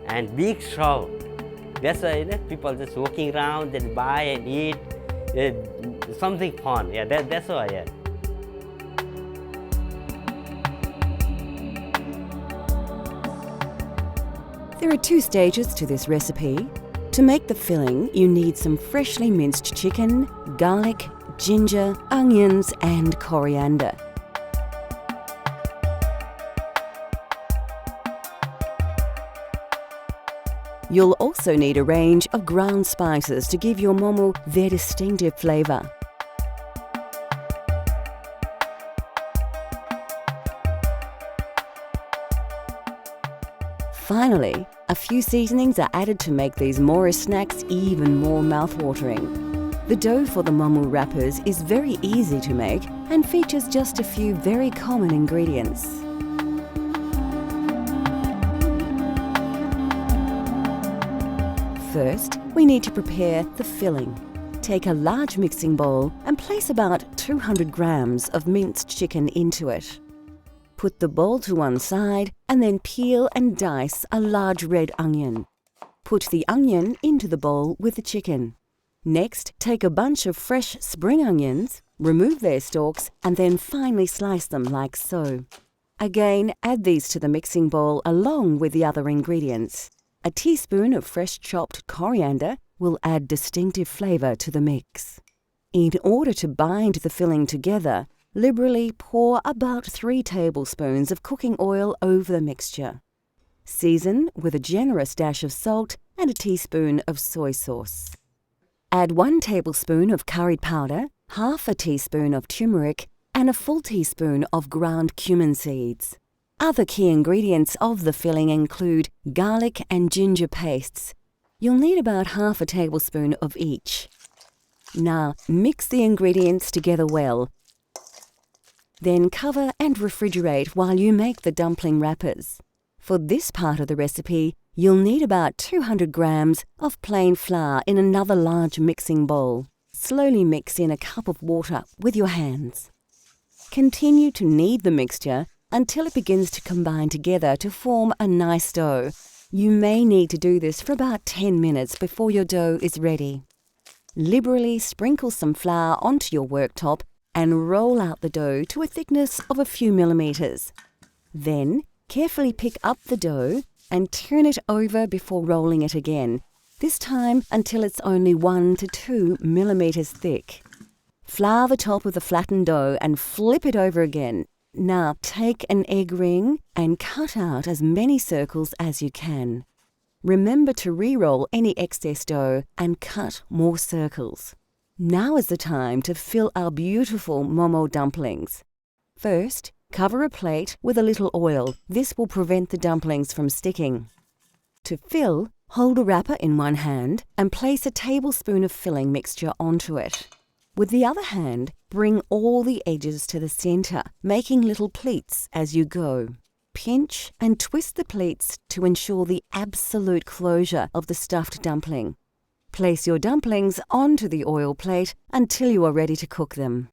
and big shop. That's why people just walking around and buy and eat something fun. Yeah, that's why. Yeah. There are 2 stages to this recipe. To make the filling, you need some freshly minced chicken, garlic, ginger, onions and coriander. You'll also need a range of ground spices to give your momo their distinctive flavour. Finally, a few seasonings are added to make these Morris snacks even more mouth-watering. The dough for the momo wrappers is very easy to make and features just a few very common ingredients. First, we need to prepare the filling. Take a large mixing bowl and place about 200 grams of minced chicken into it. Put the bowl to one side and then peel and dice a large red onion. Put the onion into the bowl with the chicken. Next, take a bunch of fresh spring onions, remove their stalks and then finely slice them like so. Again, add these to the mixing bowl along with the other ingredients. A teaspoon of fresh chopped coriander will add distinctive flavour to the mix. In order to bind the filling together, liberally pour about 3 tablespoons of cooking oil over the mixture. Season with a generous dash of salt and a teaspoon of soy sauce. Add 1 tablespoon of curry powder, half a teaspoon of turmeric, and a full teaspoon of ground cumin seeds. Other key ingredients of the filling include garlic and ginger pastes. You'll need about half a tablespoon of each. Now, mix the ingredients together well. Then cover and refrigerate while you make the dumpling wrappers. For this part of the recipe, you'll need about 200 grams of plain flour in another large mixing bowl. Slowly mix in a cup of water with your hands. Continue to knead the mixture until it begins to combine together to form a nice dough. You may need to do this for about 10 minutes before your dough is ready. Liberally sprinkle some flour onto your worktop and roll out the dough to a thickness of a few millimeters. Then, carefully pick up the dough and turn it over before rolling it again, this time until it's only 1 to 2 millimeters thick. Flour the top of the flattened dough and flip it over again. Now take an egg ring and cut out as many circles as you can. Remember to re-roll any excess dough and cut more circles. Now is the time to fill our beautiful momo dumplings. First, cover a plate with a little oil. This will prevent the dumplings from sticking. To fill, hold a wrapper in one hand and place a tablespoon of filling mixture onto it. With the other hand, bring all the edges to the center, making little pleats as you go. Pinch and twist the pleats to ensure the absolute closure of the stuffed dumpling. Place your dumplings onto the oil plate until you are ready to cook them.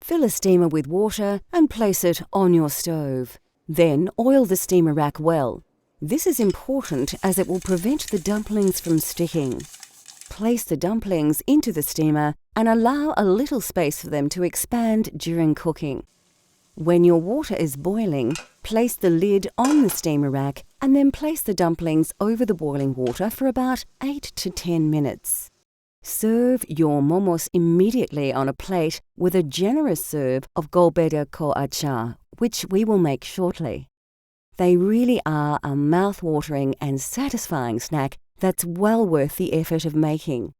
Fill a steamer with water and place it on your stove. Then oil the steamer rack well. This is important as it will prevent the dumplings from sticking. Place the dumplings into the steamer and allow a little space for them to expand during cooking. When your water is boiling, place the lid on the steamer rack and then place the dumplings over the boiling water for about 8 to 10 minutes. Serve your momos immediately on a plate with a generous serve of golbeda ko achar, which we will make shortly. They really are a mouth-watering and satisfying snack that's well worth the effort of making.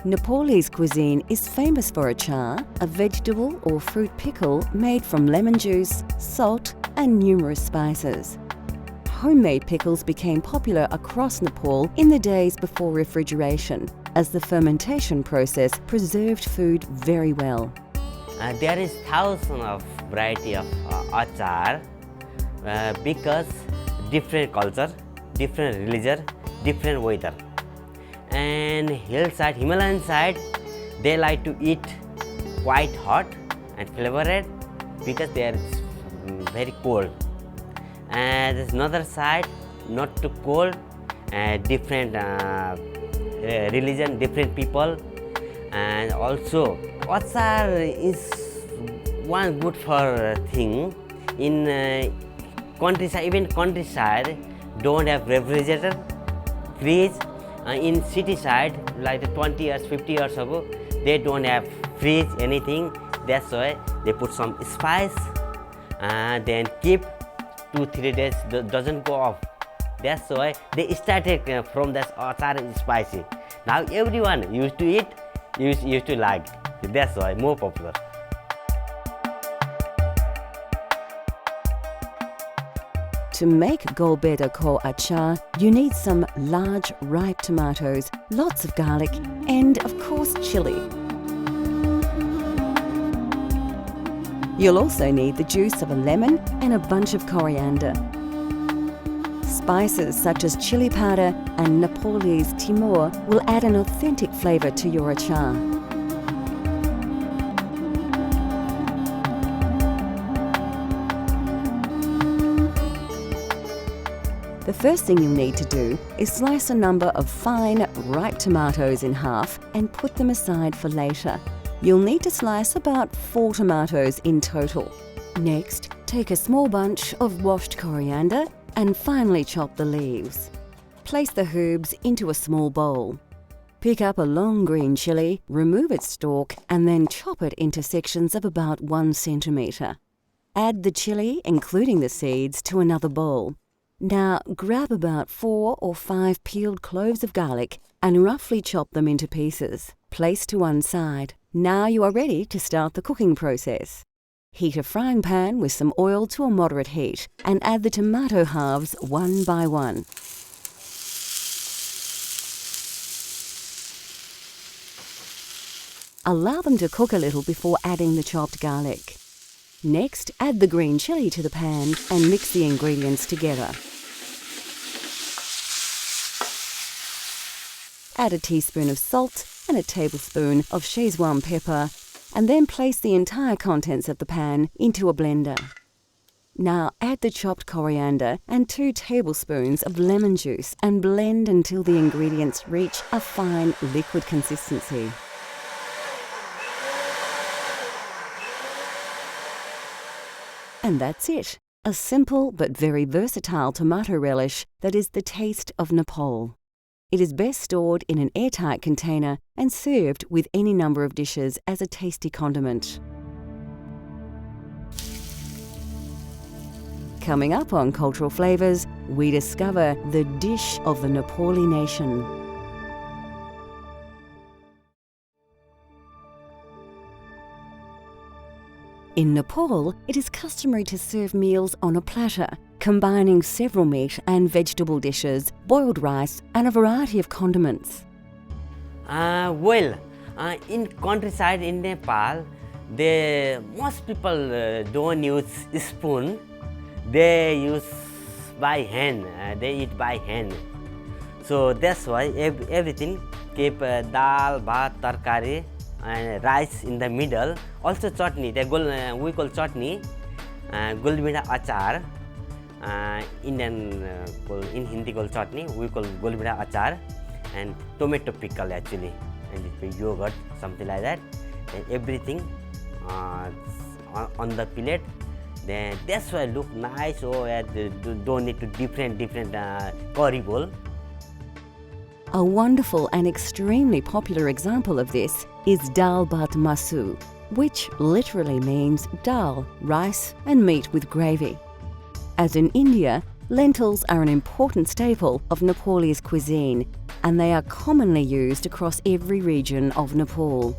Nepalese cuisine is famous for achar, a vegetable or fruit pickle made from lemon juice, salt, and numerous spices. Homemade pickles became popular across Nepal in the days before refrigeration, as the fermentation process preserved food very well. There is thousands of variety of achar because different culture, different religion, different weather. And hillside, Himalayan side, they like to eat quite hot and flavored. because they are very cold. And there's another side, not too cold, different religion, different people. And also achar is one good for thing in countryside. Even countryside don't have refrigerator, fridge. In city side, like 20 years, 50 years ago, they don't have fridge, anything. That's why they put some spice and then keep 2-3 days, doesn't go off. That's why they started from that achar is spicy. Now everyone used to eat, used to like. That's why more popular. To make Golbeda Ko achar, you need some large ripe tomatoes, lots of garlic, and of course chili. You'll also need the juice of a lemon and a bunch of coriander. Spices such as chili powder and Nepalese timur will add an authentic flavour to your achar. The first thing you'll need to do is slice a number of fine, ripe tomatoes in half and put them aside for later. You'll need to slice about 4 tomatoes in total. Next, take a small bunch of washed coriander and finely chop the leaves. Place the herbs into a small bowl. Pick up a long green chilli, remove its stalk and then chop it into sections of about 1 centimetre. Add the chilli, including the seeds, to another bowl. Now grab about 4 or 5 peeled cloves of garlic and roughly chop them into pieces. Place to one side. Now you are ready to start the cooking process. Heat a frying pan with some oil to a moderate heat and add the tomato halves one by one. Allow them to cook a little before adding the chopped garlic. Next, add the green chilli to the pan and mix the ingredients together. Add a teaspoon of salt and a tablespoon of Szechuan pepper, and then place the entire contents of the pan into a blender. Now add the chopped coriander and 2 tablespoons of lemon juice and blend until the ingredients reach a fine liquid consistency. And that's it. A simple but very versatile tomato relish that is the taste of Nepal. It is best stored in an airtight container and served with any number of dishes as a tasty condiment. Coming up on Cultural Flavours, we discover the dish of the Nepali nation. In Nepal, it is customary to serve meals on a platter, combining several meat and vegetable dishes, boiled rice, and a variety of condiments. In countryside in Nepal, most people don't use spoon. They use by hand. They eat by hand. So that's why everything keep dal, bhat, tarkari, and rice in the middle. Also chutney. We call chutney, Golbeda achar. In Hindi called chutney, we call Golbeda achar, and tomato pickle actually, and yogurt, something like that. And everything on the plate. Then that's why look nice. Don't need to different curry bowl. A wonderful and extremely popular example of this is dal bhat masu, which literally means dal, rice, and meat with gravy. As in India, lentils are an important staple of Nepalese cuisine, and they are commonly used across every region of Nepal.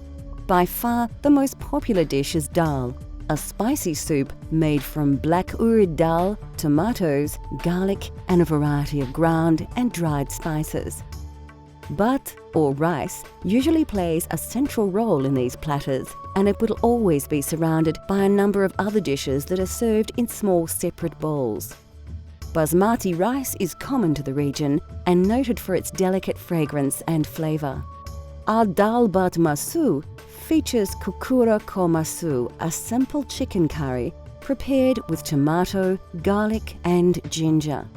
By far, the most popular dish is dal, a spicy soup made from black urad dal, tomatoes, garlic, and a variety of ground and dried spices. Bhat, or rice, usually plays a central role in these platters, and it will always be surrounded by a number of other dishes that are served in small separate bowls. Basmati rice is common to the region and noted for its delicate fragrance and flavour. Our dal bhat masu features kukura komasu, a simple chicken curry prepared with tomato, garlic and ginger.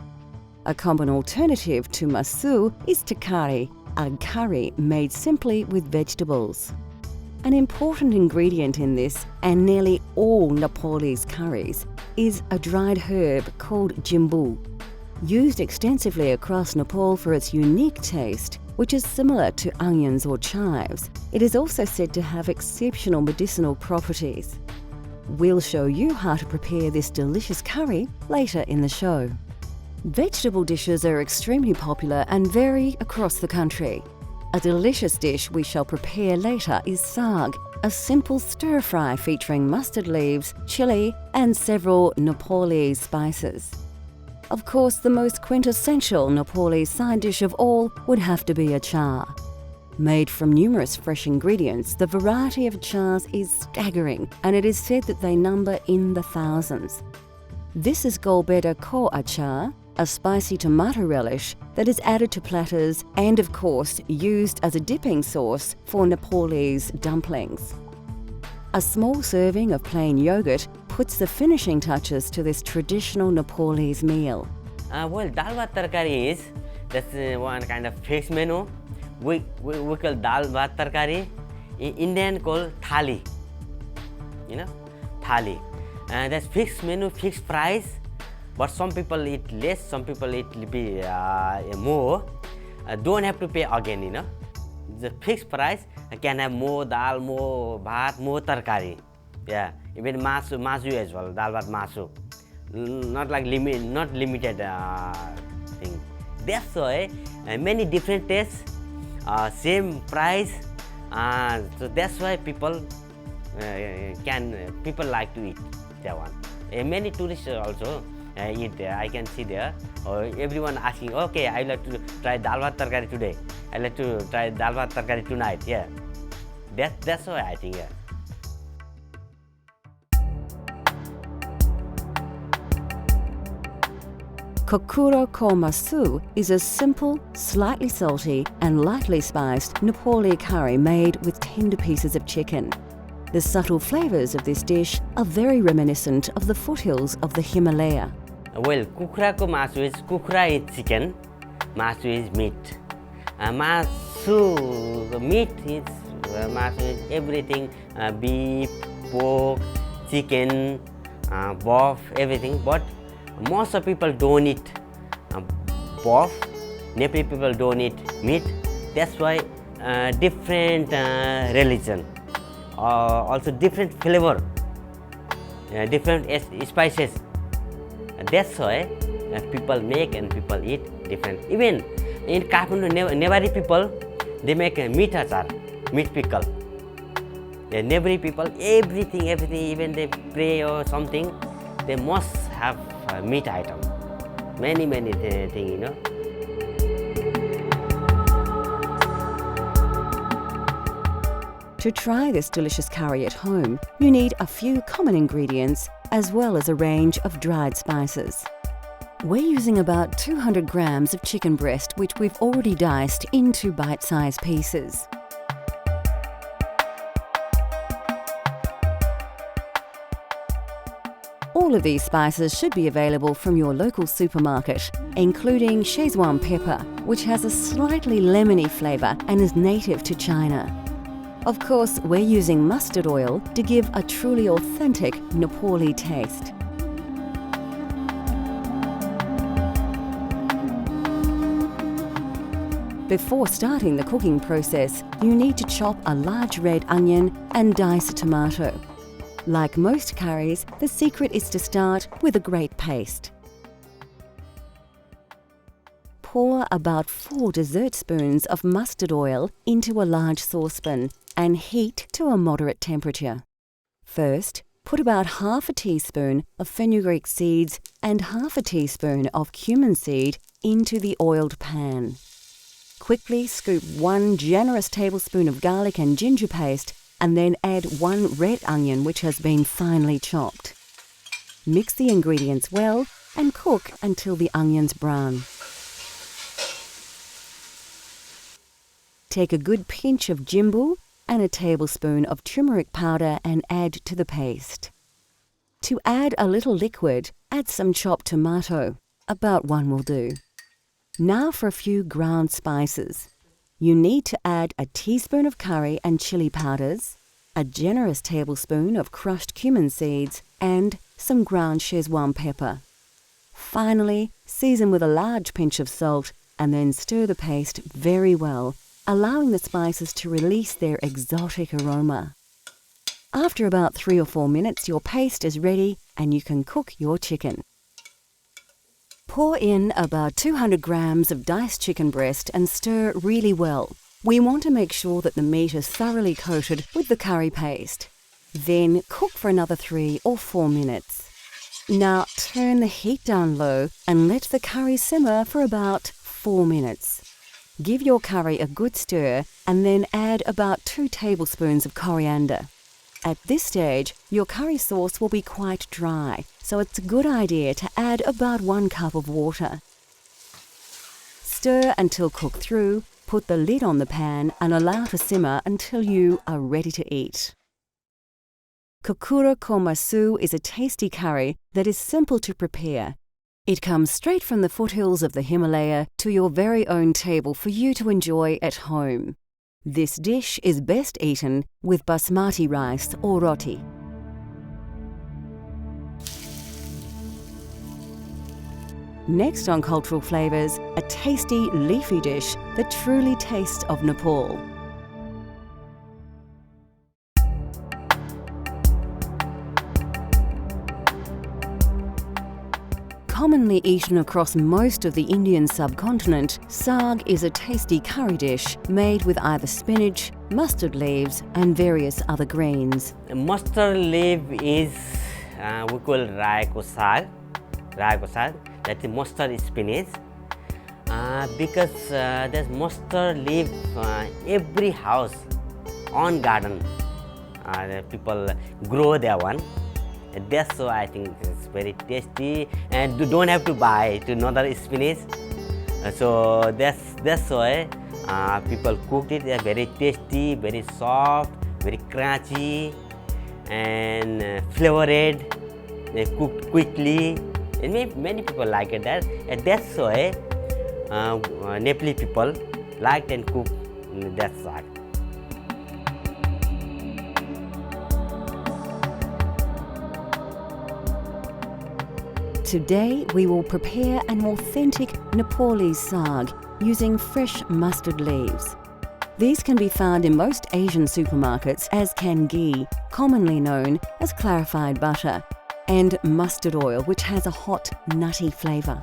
A common alternative to masu is takari, a curry made simply with vegetables. An important ingredient in this, and nearly all Nepalese curries, is a dried herb called jimbu. Used extensively across Nepal for its unique taste, which is similar to onions or chives, it is also said to have exceptional medicinal properties. We'll show you how to prepare this delicious curry later in the show. Vegetable dishes are extremely popular and vary across the country. A delicious dish we shall prepare later is saag, a simple stir-fry featuring mustard leaves, chilli and several Nepalese spices. Of course, the most quintessential Nepalese side dish of all would have to be achar. Made from numerous fresh ingredients, the variety of achars is staggering, and it is said that they number in the thousands. This is Golbeda ko achar, a spicy tomato relish that is added to platters and, of course, used as a dipping sauce for Nepalese dumplings. A small serving of plain yogurt puts the finishing touches to this traditional Nepalese meal. Well, dal bhat tarkari that's one kind of fixed menu. We call dal bhat tarkari. In Indian call thali. Thali. That's fixed menu, fixed price. But some people eat less, some people eat more. Don't have to pay again, The fixed price can have more dal, more bhat, more tarkari. Yeah, even masu as well, dal bhat masu. Not like not limited thing. That's why many different tastes, same price. So that's why people like to eat that one. Many tourists also eat there. I can see there. Everyone asking, okay, I like to try dal bhat tarkari today. I like to try dal bhat tarkari tonight. Yeah, that's why I think. Yeah. Kukura komasu is a simple, slightly salty and lightly spiced Nepali curry made with tender pieces of chicken. The subtle flavours of this dish are very reminiscent of the foothills of the Himalaya. Well, kukra ko masu is kukra is chicken, masu is meat. Meat is masu is everything, beef, pork, chicken, beef, everything. But most of people don't eat beef. Nepali people don't eat meat. That's why different religion, also different flavor, different spices. That's why people make and people eat different. Even in Kathmandu, Nepali people, they make a meat achar, meat pickle. The Nepali people, everything, even they pray or something, they must have a meat item. Many things, To try this delicious curry at home, you need a few common ingredients as well as a range of dried spices. We're using about 200 grams of chicken breast, which we've already diced into bite-sized pieces. All of these spices should be available from your local supermarket, including Szechuan pepper, which has a slightly lemony flavour and is native to China. Of course, we're using mustard oil to give a truly authentic Nepali taste. Before starting the cooking process, you need to chop a large red onion and dice a tomato. Like most curries, the secret is to start with a great paste. Pour about 4 dessert spoons of mustard oil into a large saucepan and heat to a moderate temperature. First, put about half a teaspoon of fenugreek seeds and half a teaspoon of cumin seed into the oiled pan. Quickly scoop 1 generous tablespoon of garlic and ginger paste and then add 1 red onion which has been finely chopped. Mix the ingredients well and cook until the onions brown. Take a good pinch of jimbu and a tablespoon of turmeric powder and add to the paste. To add a little liquid, add some chopped tomato. About one will do. Now for a few ground spices. You need to add a teaspoon of curry and chili powders, a generous tablespoon of crushed cumin seeds, and some ground Szechuan pepper. Finally, season with a large pinch of salt and then stir the paste very well, allowing the spices to release their exotic aroma. After about 3 or 4 minutes, your paste is ready and you can cook your chicken. Pour in about 200 grams of diced chicken breast and stir really well. We want to make sure that the meat is thoroughly coated with the curry paste. Then cook for another 3 or 4 minutes. Now turn the heat down low and let the curry simmer for about 4 minutes. Give your curry a good stir and then add about 2 tablespoons of coriander. At this stage, your curry sauce will be quite dry, so it's a good idea to add about 1 cup of water. Stir until cooked through, put the lid on the pan and allow to simmer until you are ready to eat. Kokura Komasu is a tasty curry that is simple to prepare. It comes straight from the foothills of the Himalaya to your very own table for you to enjoy at home. This dish is best eaten with basmati rice or roti. Next on Cultural Flavours, a tasty leafy dish that truly tastes of Nepal. Commonly eaten across most of the Indian subcontinent, saag is a tasty curry dish made with either spinach, mustard leaves and various other greens. Mustard leaf is we call raiko saag. That is mustard spinach. Because there's mustard leaf every house on garden. People grow that one. That's why I think it's very tasty, and you don't have to buy another spinach. So that's why people cooked it. They're very tasty, very soft, very crunchy, and flavored. They cooked quickly, and many people like it. And that's why Nepali people liked and cooked that saag. Today we will prepare an authentic Nepalese saag using fresh mustard leaves. These can be found in most Asian supermarkets, as can ghee, commonly known as clarified butter, and mustard oil, which has a hot, nutty flavour.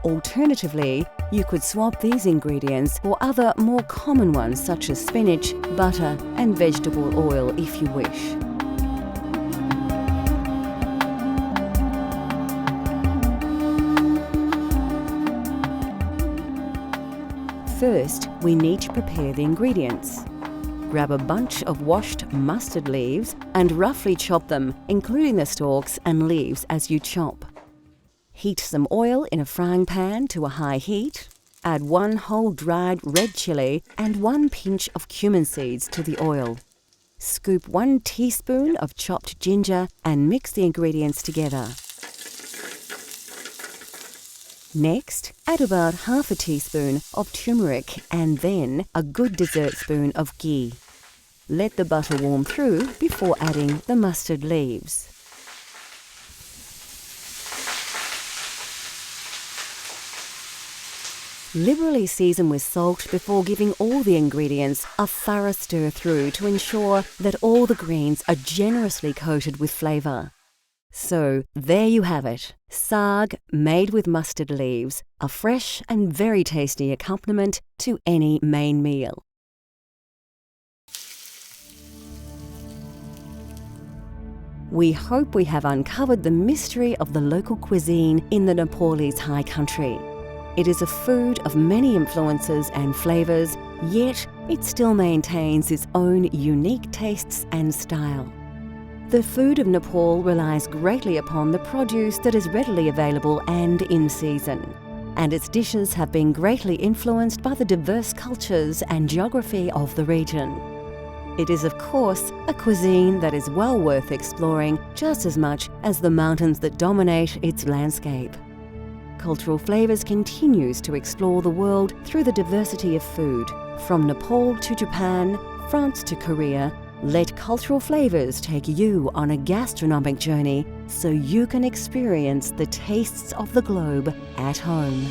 Alternatively, you could swap these ingredients for other more common ones such as spinach, butter and vegetable oil if you wish. First, we need to prepare the ingredients. Grab a bunch of washed mustard leaves and roughly chop them, including the stalks and leaves as you chop. Heat some oil in a frying pan to a high heat. Add 1 whole dried red chilli and 1 pinch of cumin seeds to the oil. Scoop 1 teaspoon of chopped ginger and mix the ingredients together. Next, add about half a teaspoon of turmeric and then a good dessert spoon of ghee. Let the butter warm through before adding the mustard leaves. Liberally season with salt before giving all the ingredients a thorough stir through to ensure that all the greens are generously coated with flavour. So there you have it, saag made with mustard leaves, a fresh and very tasty accompaniment to any main meal. We hope we have uncovered the mystery of the local cuisine in the Nepalese high country. It is a food of many influences and flavours, yet it still maintains its own unique tastes and style. The food of Nepal relies greatly upon the produce that is readily available and in season, and its dishes have been greatly influenced by the diverse cultures and geography of the region. It is, of course, a cuisine that is well worth exploring just as much as the mountains that dominate its landscape. Cultural Flavours continues to explore the world through the diversity of food. From Nepal to Japan, France to Korea, let Cultural Flavours take you on a gastronomic journey so you can experience the tastes of the globe at home.